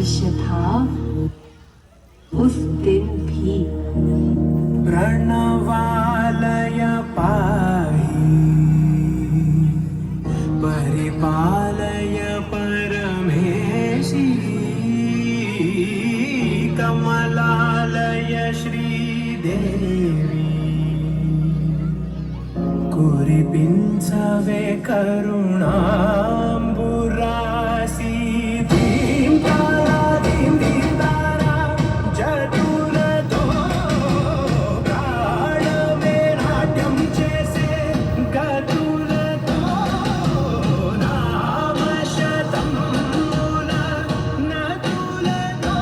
भविष्य था उस दिन भी। प्रणवालय पाहि परिपालय परमेशी कमलालय श्रीदेवी कुरिपिंचवे करुणाम्बुरासी धीं तारा धीं धीं तारा जटुलतो गाढवे नाट्यं चेसे गतुलतो नामशतं मूल नतुलतो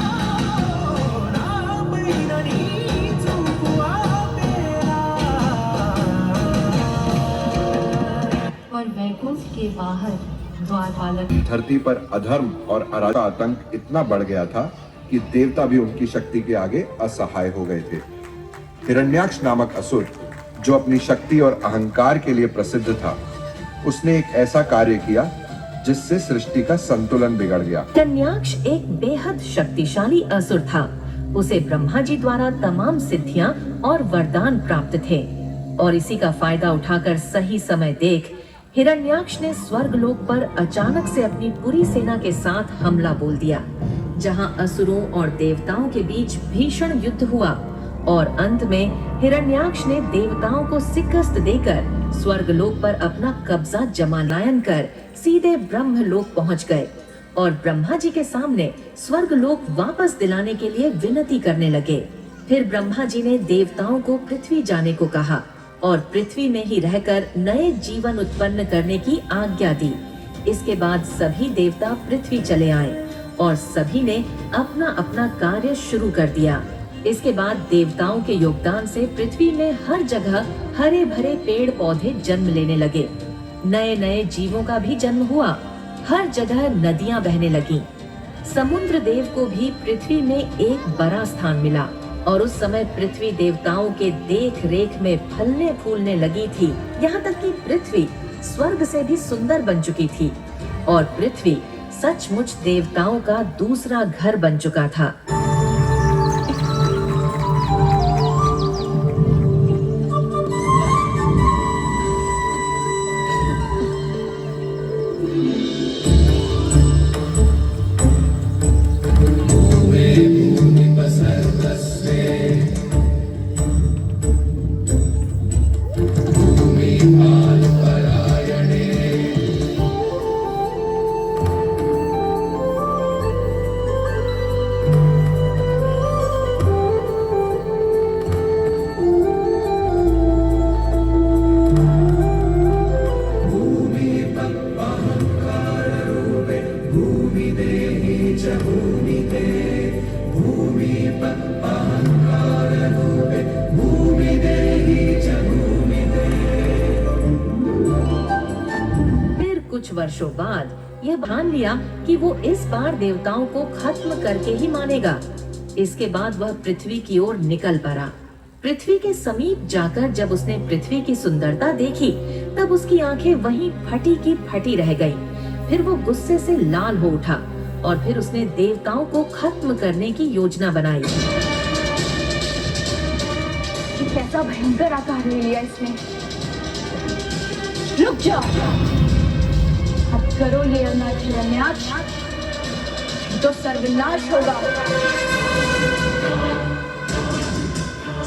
नापैननी चुकुआ पेरा। और वैकुंठ के बाहर द्वारपालक धरती पर अधर्म और अराजक का आतंक इतना बढ़ गया था कि देवता भी उनकी शक्ति के आगे असहाय हो गए थे। हिरण्याक्ष नामक असुर, जो अपनी शक्ति और अहंकार के लिए प्रसिद्ध था, उसने एक ऐसा कार्य किया जिससे सृष्टि का संतुलन बिगड़ गया। हिरण्याक्ष एक बेहद शक्तिशाली असुर था। उसे ब्रह्मा जी द्वारा तमाम सिद्धियां और वरदान प्राप्त थे, और इसी का फायदा उठाकर सही समय देख हिरण्याक्ष ने स्वर्गलोक पर अचानक से अपनी पूरी सेना के साथ हमला बोल दिया, जहां असुरों और देवताओं के बीच भीषण युद्ध हुआ, और अंत में हिरण्याक्ष ने देवताओं को शिकस्त देकर स्वर्गलोक पर अपना कब्जा जमानयन कर सीधे ब्रह्मलोक पहुंच गए, और ब्रह्मा जी के सामने स्वर्गलोक वापस दिलाने के लिए विनती करने लगे। फिर ब्रह्मा जी ने देवताओं को पृथ्वी जाने को कहा और पृथ्वी में ही रहकर नए जीवन उत्पन्न करने की आज्ञा दी। इसके बाद सभी देवता पृथ्वी चले आए और सभी ने अपना अपना कार्य शुरू कर दिया। इसके बाद देवताओं के योगदान से पृथ्वी में हर जगह हरे भरे पेड़ पौधे जन्म लेने लगे। नए नए जीवों का भी जन्म हुआ। हर जगह नदियां बहने लगीं। समुद्र देव को भी पृथ्वी में एक बड़ा स्थान मिला, और उस समय पृथ्वी देवताओं के देख रेख में फलने फूलने लगी थी। यहाँ तक कि पृथ्वी स्वर्ग से भी सुंदर बन चुकी थी, और पृथ्वी सचमुच देवताओं का दूसरा घर बन चुका था। कुछ वर्षों बाद यह ठान लिया कि वो इस बार देवताओं को खत्म करके ही मानेगा। इसके बाद वह पृथ्वी की ओर निकल पड़ा। पृथ्वी के समीप जाकर जब उसने पृथ्वी की सुंदरता देखी, तब उसकी आंखें वहीं फटी की फटी रह गईं। फिर वो गुस्से से लाल हो उठा, और फिर उसने देवताओं को खत्म करने की योजना बनाई। कैसा भयंकर आकार ले लिया इसने। रुक जाओ, अब करो ये हिरण्याक्ष, तो सर्वनाश होगा।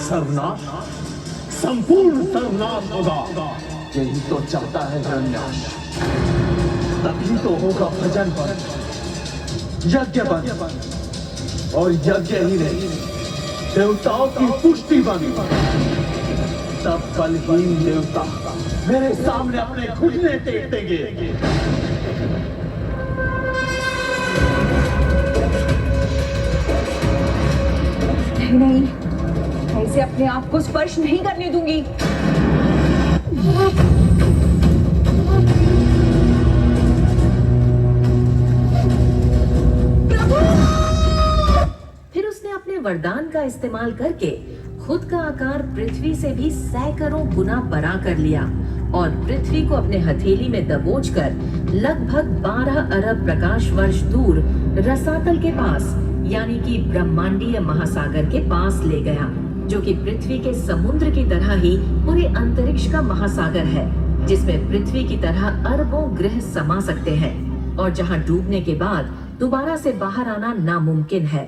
सर्वनाश, संपूर्ण सर्वनाश होगा। यही तो चाहता है हिरण्याक्ष। तभी तो होगा भजन पर, यज्ञ पर, और यज्ञ ही नहीं, देवताओं की पुष्टि बनी। तब बलहीन देवता मेरे सामने अपने घुटने टेक देंगे। नहीं, ऐसे अपने आप को स्पर्श नहीं करने दूंगी। फिर उसने अपने वरदान का इस्तेमाल करके खुद का आकार पृथ्वी से भी सैकड़ों गुना बड़ा कर लिया, और पृथ्वी को अपने हथेली में दबोचकर लगभग 12 अरब प्रकाश वर्ष दूर रसातल के पास यानी कि ब्रह्मांडीय महासागर के पास ले गया, जो कि पृथ्वी के समुद्र की तरह ही पूरे अंतरिक्ष का महासागर है, जिसमें पृथ्वी की तरह अरबों ग्रह समा सकते हैं और जहां डूबने के बाद दोबारा से बाहर आना नामुमकिन है।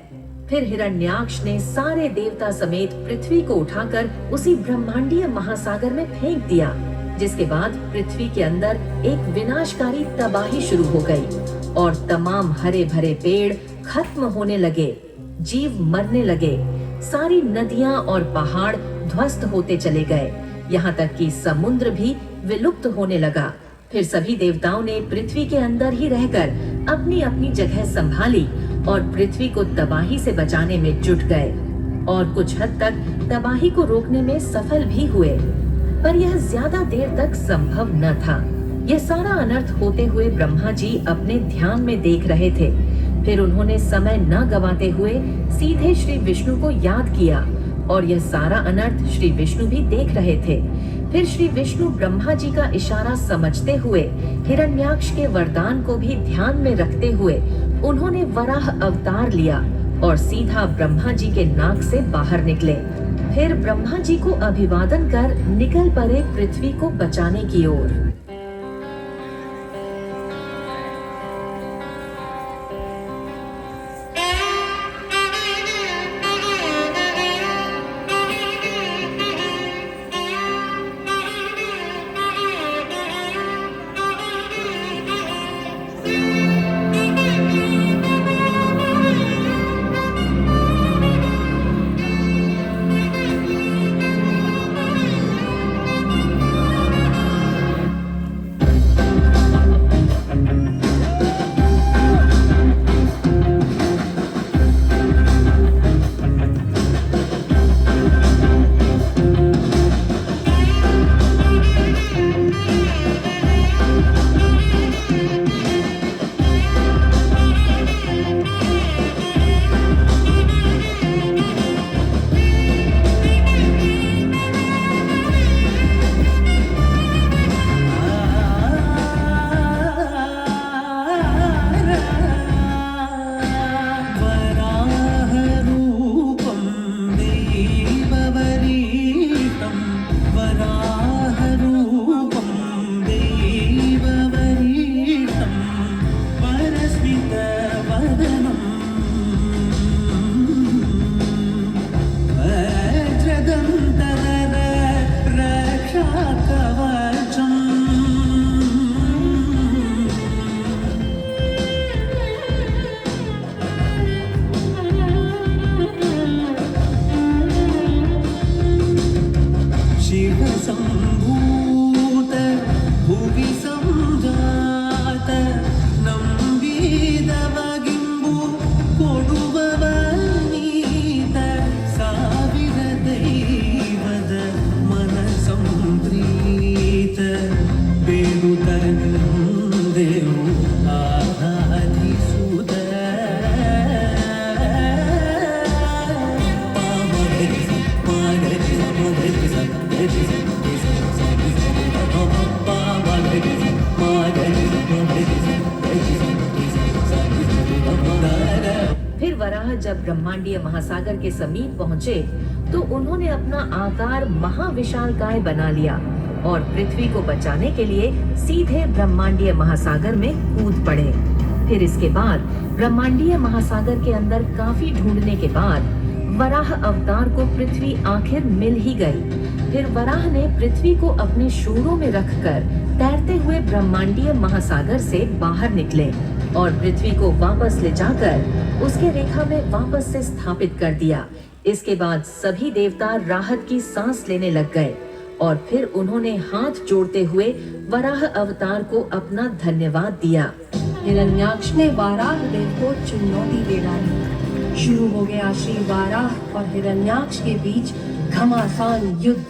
फिर हिरण्याक्ष ने सारे देवता समेत पृथ्वी को उठाकर उसी ब्रह्मांडीय महासागर में फेंक दिया, जिसके बाद पृथ्वी के अंदर एक विनाशकारी तबाही शुरू हो गई और तमाम हरे भरे पेड़ खत्म होने लगे, जीव मरने लगे, सारी नदियां और पहाड़ ध्वस्त होते चले गए, यहाँ तक कि समुद्र भी विलुप्त होने लगा। फिर सभी देवताओं ने पृथ्वी के अंदर ही रहकर अपनी अपनी जगह संभाली और पृथ्वी को तबाही से बचाने में जुट गए और कुछ हद तक तबाही को रोकने में सफल भी हुए, पर यह ज्यादा देर तक संभव न था। यह सारा अनर्थ होते हुए ब्रह्मा जी अपने ध्यान में देख रहे थे। फिर उन्होंने समय न गवाते हुए सीधे श्री विष्णु को याद किया और यह सारा अनर्थ श्री विष्णु भी देख रहे थे। फिर श्री विष्णु ब्रह्मा जी का इशारा समझते हुए हिरण्याक्ष के वरदान को भी ध्यान में रखते हुए उन्होंने वराह अवतार लिया और सीधा ब्रह्मा जी के नाक से बाहर निकले। फिर ब्रह्मा जी को अभिवादन कर निकल पड़े पृथ्वी को बचाने की ओर। फिर वराह जब ब्रह्मांडीय महासागर के समीप पहुँचे तो उन्होंने अपना आकार महाविशालकाय बना लिया और पृथ्वी को बचाने के लिए सीधे ब्रह्मांडीय महासागर में कूद पड़े। फिर इसके बाद ब्रह्मांडीय महासागर के अंदर काफी ढूंढने के बाद वराह अवतार को पृथ्वी आखिर मिल ही गई। फिर वराह ने पृथ्वी को अपने शूरों में रखकर तैरते हुए ब्रह्मांडीय महासागर से बाहर निकले और पृथ्वी को वापस ले जाकर उसके रेखा में वापस से स्थापित कर दिया। इसके बाद सभी देवता राहत की सांस लेने लग गए और फिर उन्होंने हाथ जोड़ते हुए वराह अवतार को अपना धन्यवाद दिया। हिरण्याक्ष ने वाराह देव को चुनौती दे डाली। शुरू हो गया श्री वाराह और हिरण्याक्ष के बीच घमासान युद्ध।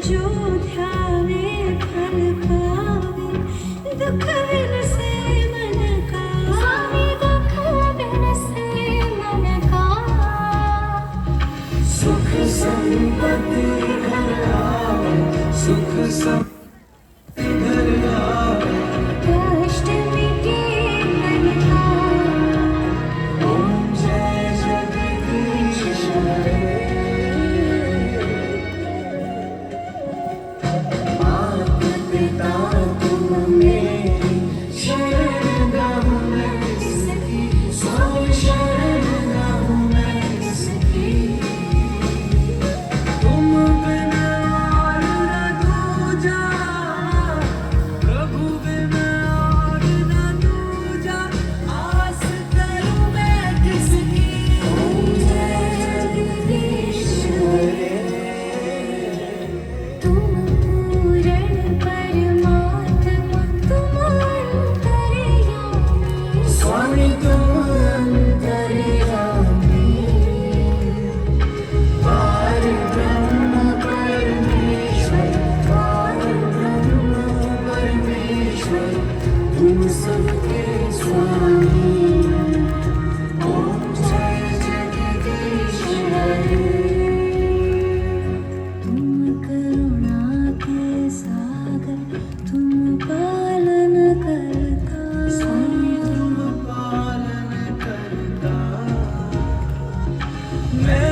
जो ध्यावे फल पावे दुख विनसे मन का स्वामी दुख विनसे मन का सुख संपत्ति घर आवे सुख संपत्ति घर आवे कष्ट मिटे मन का ओम जय जगदीश हरे मात पिता तुम मेरी शरण गहु मैं किसकी स्वामी शरण गहु मैं किसकी तुम बिन और न दूजा प्रभु बिन और न दूजा आस करूं मैं किसकी ओम जय जगदीश हरे तुम पूर्ण परमात्मा तुम अंतर्यामी स्वामी तुम अंतर्यामी पार ब्रह्म परमेश्वर पार ब्रह्म परमेश्वर तुम सबके स्वामी ओम जय जगदीश हरे तुम करुणा के सागर तुम पालन करता तुम पालन करता मैं